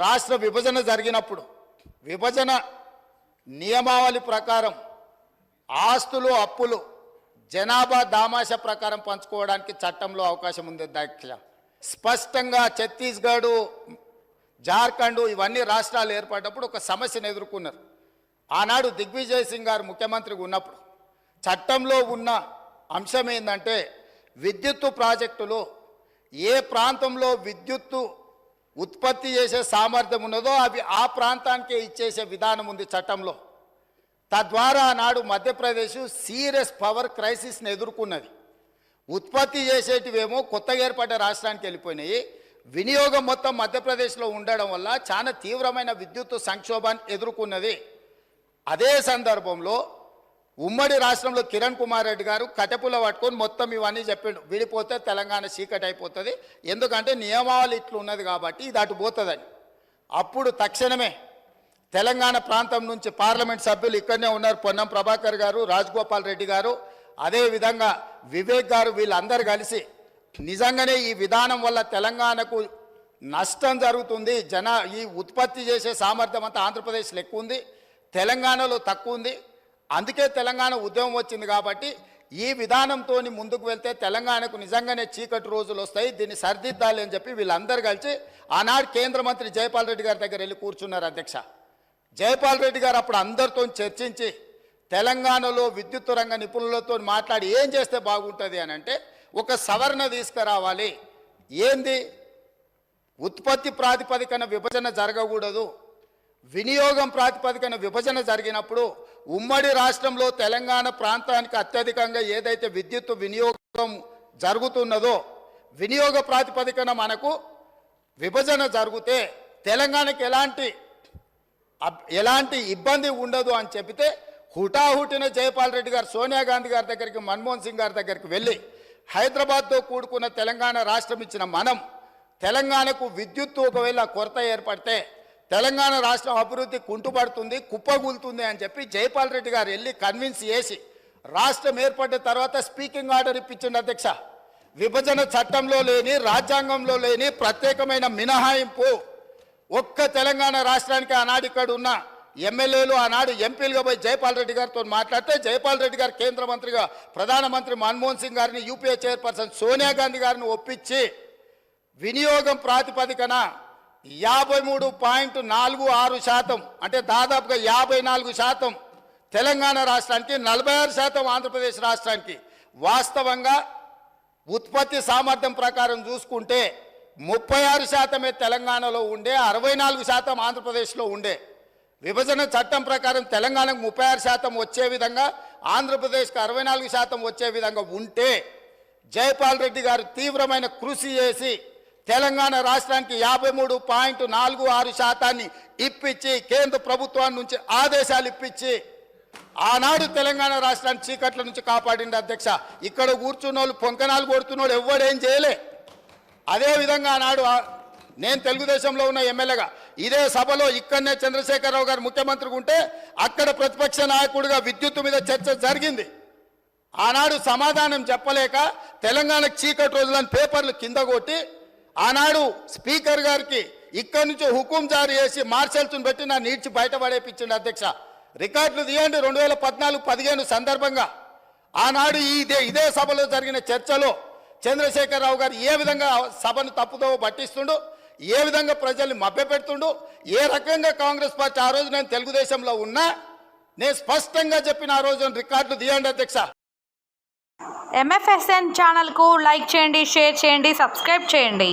రాష్ట్ర విభజన జరిగినప్పుడు విభజన నియమావళి ప్రకారం ఆస్తులు అప్పులు జనాభా దామాష ప్రకారం పంచుకోవడానికి చట్టంలో అవకాశం ఉంది అధ్యక్ష. స్పష్టంగా ఛత్తీస్గఢ్, జార్ఖండ్ ఇవన్నీ రాష్ట్రాలు ఏర్పడినప్పుడు ఒక సమస్యను ఎదుర్కొన్నారు. ఆనాడు దిగ్విజయ్ సింగ్ గారు ముఖ్యమంత్రిగా ఉన్నప్పుడు చట్టంలో ఉన్న అంశం ఏంటంటే విద్యుత్తు ప్రాజెక్టులు ఏ ప్రాంతంలో విద్యుత్తు ఉత్పత్తి చేసే సామర్థ్యం ఉన్నదో అవి ఆ ప్రాంతానికే ఇచ్చేసే విధానం ఉంది చట్టంలో. తద్వారా ఆనాడు మధ్యప్రదేశ్ సీరియస్ పవర్ క్రైసిస్ని ఎదుర్కొన్నది. ఉత్పత్తి చేసేటివేమో కొత్తగా ఏర్పడ్డ రాష్ట్రానికి వెళ్ళిపోయినాయి. వినియోగం మొత్తం మధ్యప్రదేశ్లో ఉండడం వల్ల చాలా తీవ్రమైన విద్యుత్ సంక్షోభాన్ని ఎదుర్కొన్నది. అదే సందర్భంలో ఉమ్మడి రాష్ట్రంలో కిరణ్ కుమార్ రెడ్డి గారు కటెపుల పట్టుకొని మొత్తం ఇవన్నీ చెప్పిండు. విడిపోతే తెలంగాణ చీకటి అయిపోతుంది, ఎందుకంటే నియమావళి ఇట్లు ఉన్నది కాబట్టి ఇది అటు పోతుందని. అప్పుడు తక్షణమే తెలంగాణ ప్రాంతం నుంచి పార్లమెంట్ సభ్యులు ఇక్కడనే ఉన్నారు, పొన్నం ప్రభాకర్ గారు, రాజగోపాల్ రెడ్డి గారు, అదేవిధంగా వివేక్ గారు, వీళ్ళందరూ కలిసి నిజంగానే ఈ విధానం వల్ల తెలంగాణకు నష్టం జరుగుతుంది, ఈ ఉత్పత్తి చేసే సామర్థ్యం అంతా ఆంధ్రప్రదేశ్లో ఎక్కువ ఉంది, తెలంగాణలో తక్కువ ఉంది, అందుకే తెలంగాణ ఉద్యమం వచ్చింది కాబట్టి ఈ విధానంతో ముందుకు వెళ్తే తెలంగాణకు నిజంగానే చీకటి రోజులు వస్తాయి, దీన్ని సరిదిద్దాలి అని చెప్పి వీళ్ళందరూ కలిసి ఆనాడు కేంద్ర మంత్రి జైపాల్ రెడ్డి గారి దగ్గర వెళ్ళి కూర్చున్నారు అధ్యక్ష. జైపాల్ రెడ్డి గారు అప్పుడు అందరితో చర్చించి తెలంగాణలో విద్యుత్ రంగ నిపుణులతో మాట్లాడి ఏం చేస్తే బాగుంటుంది అని అంటే ఒక సవరణ తీసుకురావాలి. ఏంది? ఉత్పత్తి ప్రాతిపదికన విభజన జరగకూడదు, వినియోగం ప్రాతిపదికన విభజన జరిగినప్పుడు ఉమ్మడి రాష్ట్రంలో తెలంగాణ ప్రాంతానికి అత్యధికంగా ఏదైతే విద్యుత్ వినియోగం జరుగుతున్నదో వినియోగ ప్రాతిపదికన మనకు విభజన జరిగితే తెలంగాణకి ఎలాంటి ఇబ్బంది ఉండదు అని చెబితే హుటాహుటిన జైపాల్ రెడ్డి గారు సోనియా గాంధీ గారి దగ్గరికి, మన్మోహన్ సింగ్ గారి దగ్గరికి వెళ్ళి హైదరాబాద్తో కూడుకున్న తెలంగాణ రాష్ట్రం ఇచ్చిన మనం తెలంగాణకు విద్యుత్తు ఒకవేళ కొరత ఏర్పడితే తెలంగాణ రాష్ట్రం అభివృద్ధి కుంటుపడుతుంది, కుప్పగూలుతుంది అని చెప్పి జైపాల్ రెడ్డి గారు వెళ్ళి కన్విన్స్ చేసి రాష్ట్రం ఏర్పడిన తర్వాత స్పీకింగ్ ఆర్డర్ ఇప్పించండి అధ్యక్ష. విభజన చట్టంలో లేని, రాజ్యాంగంలో లేని ప్రత్యేకమైన మినహాయింపు ఒక్క తెలంగాణ రాష్ట్రానికి ఆనాడు ఇక్కడ ఉన్న ఎమ్మెల్యేలు ఆనాడు ఎంపీలుగా పోయి జైపాల్ రెడ్డి గారితో మాట్లాడితే జైపాల్ రెడ్డి గారు కేంద్ర మంత్రిగా ప్రధానమంత్రి మన్మోహన్ సింగ్ గారిని, యూపీఏ చైర్పర్సన్ సోనియా గాంధీ గారిని ఒప్పించి వినియోగం ప్రాతిపదికన 53.46% అంటే దాదాపుగా 54% తెలంగాణ రాష్ట్రానికి, 46% ఆంధ్రప్రదేశ్ రాష్ట్రానికి. వాస్తవంగా ఉత్పత్తి సామర్థ్యం ప్రకారం చూసుకుంటే 36% తెలంగాణలో ఉండే, 64% ఆంధ్రప్రదేశ్లో ఉండే. విభజన చట్టం ప్రకారం తెలంగాణకు 36% వచ్చే విధంగా, ఆంధ్రప్రదేశ్కి 64% వచ్చే విధంగా ఉంటే జైపాల్ రెడ్డి గారు తీవ్రమైన కృషి చేసి తెలంగాణ రాష్ట్రానికి 53.46% ఇప్పించి కేంద్ర ప్రభుత్వాన్ని నుంచి ఆదేశాలు ఇప్పించి ఆనాడు తెలంగాణ రాష్ట్రాన్ని చీకట్ల నుంచి కాపాడింది అధ్యక్ష. ఇక్కడ కూర్చున్న వాళ్ళు పొంకనాలు కొడుతున్నోడు ఎవడేం చేయలే. అదేవిధంగా ఆనాడు నేను తెలుగుదేశంలో ఉన్న ఎమ్మెల్యేగా ఇదే సభలో ఇక్కడనే చంద్రశేఖరరావు గారు ముఖ్యమంత్రిగా ఉంటే అక్కడ ప్రతిపక్ష నాయకుడిగా విద్యుత్తు మీద చర్చ జరిగింది. ఆనాడు సమాధానం చెప్పలేక తెలంగాణకు చీకటి రోజులని పేపర్లు కింద కొట్టి ఆనాడు స్పీకర్ గారికి ఇక్కడి నుంచి హుకుం జారీ చేసి మార్షల్స్ను పెట్టి నా నీడ్చి బయటపడేపించింది అధ్యక్ష. రికార్డులు తీయండి. 2014-15 సందర్భంగా ఆనాడు ఇదే సభలో జరిగిన చర్చలో చంద్రశేఖరరావు గారు ఏ విధంగా సభను తప్పుదోవ పట్టిస్తుండు, ఏ విధంగా ప్రజల్ని మభ్యపెడుతుండు, ఏ రకంగా కాంగ్రెస్ పార్టీ ఆ రోజు నేను తెలుగుదేశంలో ఉన్నా నేను స్పష్టంగా చెప్పిన ఆ రోజు రికార్డులు తీయండి అధ్యక్ష. MFSN ఛానల్కు లైక్ చేయండి, షేర్ చేయండి, సబ్స్క్రైబ్ చేయండి.